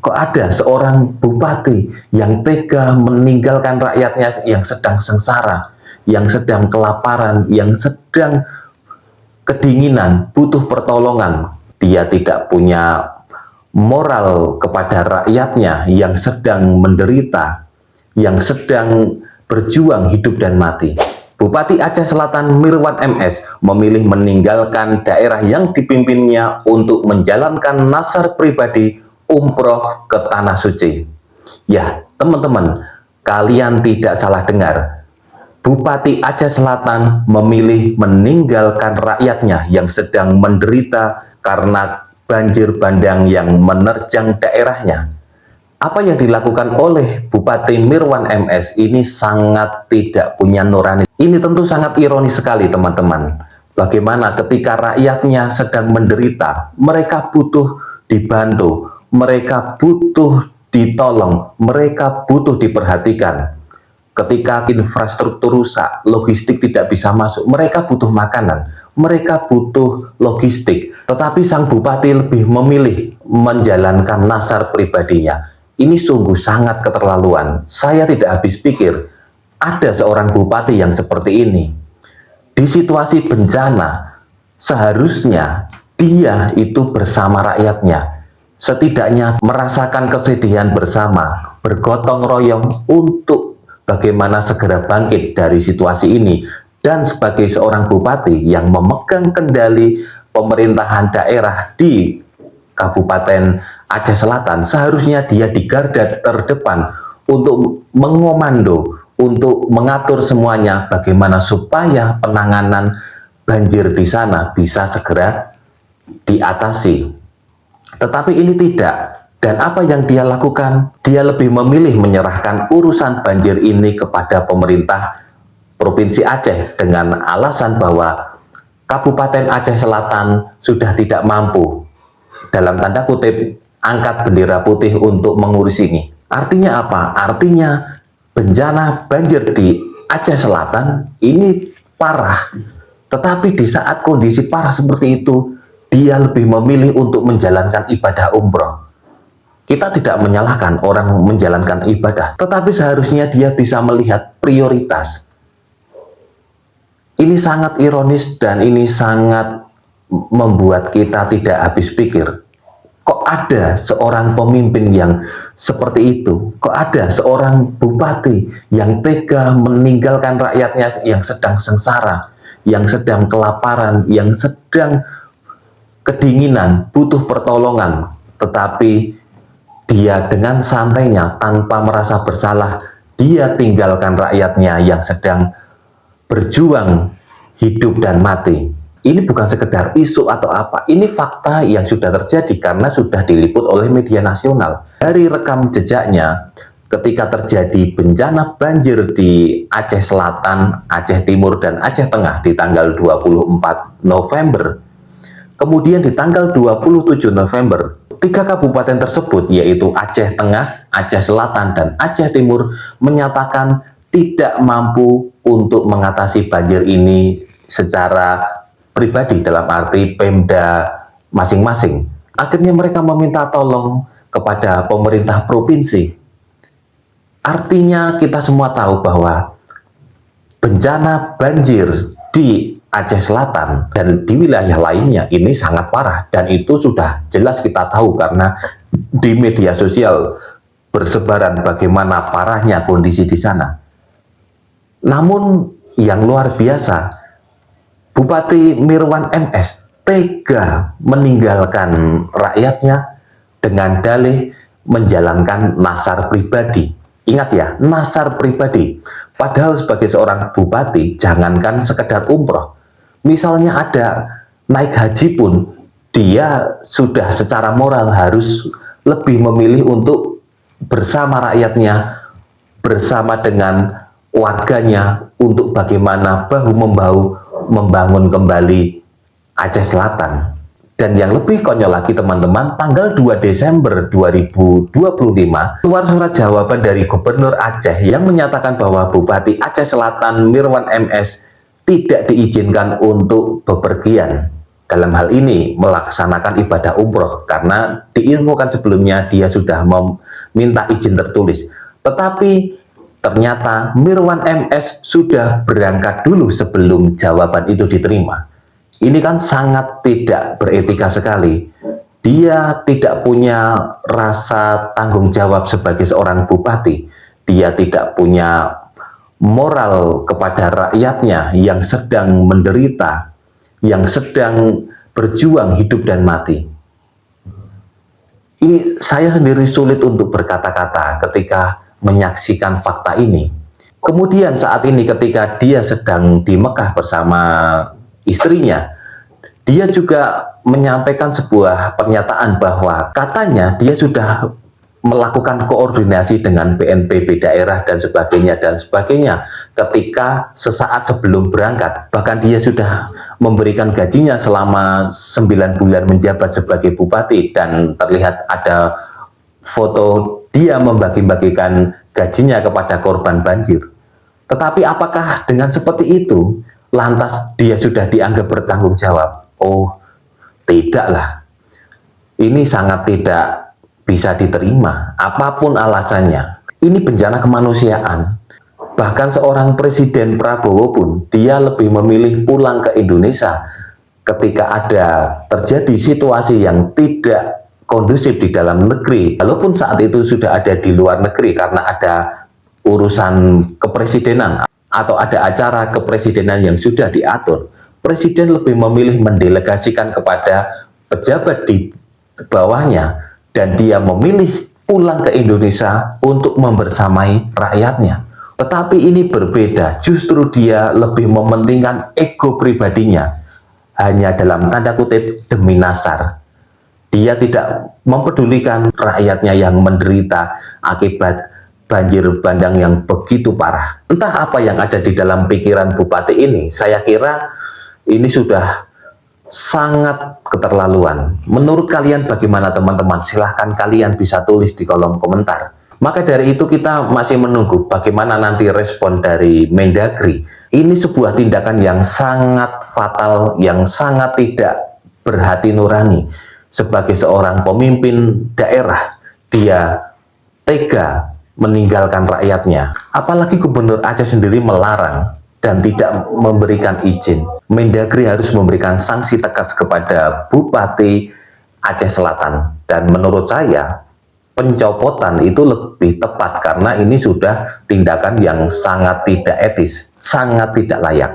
kok ada seorang bupati yang tega meninggalkan rakyatnya yang sedang sengsara, yang sedang kelaparan, yang sedang kedinginan, butuh pertolongan. Dia tidak punya moral kepada rakyatnya yang sedang menderita, yang sedang berjuang hidup dan mati. Bupati Aceh Selatan Mirwan MS memilih meninggalkan daerah yang dipimpinnya untuk menjalankan nazar pribadi umroh ke Tanah Suci. Ya, teman-teman, kalian tidak salah dengar. Bupati Aceh Selatan memilih meninggalkan rakyatnya yang sedang menderita karena banjir bandang yang menerjang daerahnya. Apa yang dilakukan oleh Bupati Mirwan MS ini sangat tidak punya nurani. Ini tentu sangat ironis sekali, teman-teman. Bagaimana ketika rakyatnya sedang menderita, mereka butuh dibantu, mereka butuh ditolong, mereka butuh diperhatikan. Ketika infrastruktur rusak, logistik tidak bisa masuk, mereka butuh makanan, mereka butuh logistik. Tetapi sang bupati lebih memilih menjalankan nazar pribadinya. Ini sungguh sangat keterlaluan. Saya tidak habis pikir, ada seorang bupati yang seperti ini. Di situasi bencana, seharusnya dia itu bersama rakyatnya. Setidaknya merasakan kesedihan bersama, bergotong royong untuk bagaimana segera bangkit dari situasi ini. Dan sebagai seorang bupati yang memegang kendali pemerintahan daerah di Kabupaten Aceh Selatan, seharusnya dia di garda terdepan untuk mengomando, untuk mengatur semuanya bagaimana supaya penanganan banjir di sana bisa segera diatasi. Tetapi ini tidak. Dan apa yang dia lakukan? Dia lebih memilih menyerahkan urusan banjir ini kepada pemerintah Provinsi Aceh dengan alasan bahwa Kabupaten Aceh Selatan sudah tidak mampu, dalam tanda kutip, angkat bendera putih untuk mengurus ini. Artinya apa? Artinya bencana banjir di Aceh Selatan ini parah. Tetapi di saat kondisi parah seperti itu, dia lebih memilih untuk menjalankan ibadah umroh. Kita tidak menyalahkan orang menjalankan ibadah, tetapi seharusnya dia bisa melihat prioritas. Ini sangat ironis dan ini sangat membuat kita tidak habis pikir. Kok ada seorang pemimpin yang seperti itu? Kok ada seorang bupati yang tega meninggalkan rakyatnya yang sedang sengsara, yang sedang kelaparan, yang sedang kedinginan, butuh pertolongan, tetapi dia dengan santainya tanpa merasa bersalah, dia tinggalkan rakyatnya yang sedang berjuang hidup dan mati. Ini bukan sekedar isu atau apa, ini fakta yang sudah terjadi karena sudah diliput oleh media nasional. Dari rekam jejaknya, ketika terjadi bencana banjir di Aceh Selatan, Aceh Timur, dan Aceh Tengah di tanggal 24 November, kemudian di tanggal 27 November, 3 kabupaten tersebut yaitu Aceh Tengah, Aceh Selatan, dan Aceh Timur menyatakan tidak mampu untuk mengatasi banjir ini secara pribadi dalam arti Pemda masing-masing. Akhirnya mereka meminta tolong kepada pemerintah provinsi. Artinya kita semua tahu bahwa bencana banjir di Aceh Selatan dan di wilayah lainnya ini sangat parah, dan itu sudah jelas kita tahu karena di media sosial bersebaran bagaimana parahnya kondisi di sana. Namun yang luar biasa, Bupati Mirwan MS tega meninggalkan rakyatnya dengan dalih menjalankan nazar pribadi. Ingat ya, nazar pribadi. Padahal sebagai seorang bupati, jangankan sekedar umroh. Misalnya ada naik haji pun, dia sudah secara moral harus lebih memilih untuk bersama rakyatnya, bersama dengan warganya untuk bagaimana bahu-membahu membangun kembali Aceh Selatan. Dan yang lebih konyol lagi teman-teman, tanggal 2 Desember 2025 keluar surat jawaban dari Gubernur Aceh yang menyatakan bahwa Bupati Aceh Selatan Mirwan MS tidak diizinkan untuk bepergian. dalam hal ini melaksanakan ibadah umroh, karena diinfokan sebelumnya dia sudah meminta izin tertulis. Tetapi ternyata Mirwan MS sudah berangkat dulu sebelum jawaban itu diterima. Ini kan sangat tidak beretika sekali. Dia tidak punya rasa tanggung jawab sebagai seorang bupati. Dia tidak punya moral kepada rakyatnya yang sedang menderita, yang sedang berjuang hidup dan mati. Ini saya sendiri sulit untuk berkata-kata ketika menyaksikan fakta ini. Kemudian saat ini ketika dia sedang di Mekah bersama istrinya, dia juga menyampaikan sebuah pernyataan bahwa katanya dia sudah melakukan koordinasi dengan BNPB daerah dan sebagainya ketika sesaat sebelum berangkat. Bahkan dia sudah memberikan gajinya selama 9 bulan menjabat sebagai bupati, dan terlihat ada foto dia membagi-bagikan gajinya kepada korban banjir. Tetapi apakah dengan seperti itu lantas dia sudah dianggap bertanggung jawab? Oh, tidaklah. Ini sangat tidak bisa diterima, apapun alasannya. Ini bencana kemanusiaan. Bahkan seorang Presiden Prabowo pun, dia lebih memilih pulang ke Indonesia ketika ada terjadi situasi yang tidak kondusif di dalam negeri. Walaupun saat itu sudah ada di luar negeri karena ada urusan kepresidenan atau ada acara kepresidenan yang sudah diatur, Presiden lebih memilih mendelegasikan kepada pejabat di bawahnya, dan dia memilih pulang ke Indonesia untuk membersamai rakyatnya. Tetapi ini berbeda, justru dia lebih mementingkan ego pribadinya, hanya dalam tanda kutip demi nasar. Dia tidak mempedulikan rakyatnya yang menderita akibat banjir bandang yang begitu parah. Entah apa yang ada di dalam pikiran bupati ini, saya kira ini sudah sangat keterlaluan. Menurut kalian bagaimana teman-teman? Silahkan kalian bisa tulis di kolom komentar. Maka dari itu kita masih menunggu bagaimana nanti respon dari Mendagri. Ini sebuah tindakan yang sangat fatal, yang sangat tidak berhati nurani. Sebagai seorang pemimpin daerah, dia tega meninggalkan rakyatnya. Apalagi Gubernur Aceh sendiri melarang dan tidak memberikan izin. Mendagri harus memberikan sanksi tegas kepada Bupati Aceh Selatan. Dan menurut saya, pencopotan itu lebih tepat karena ini sudah tindakan yang sangat tidak etis, sangat tidak layak.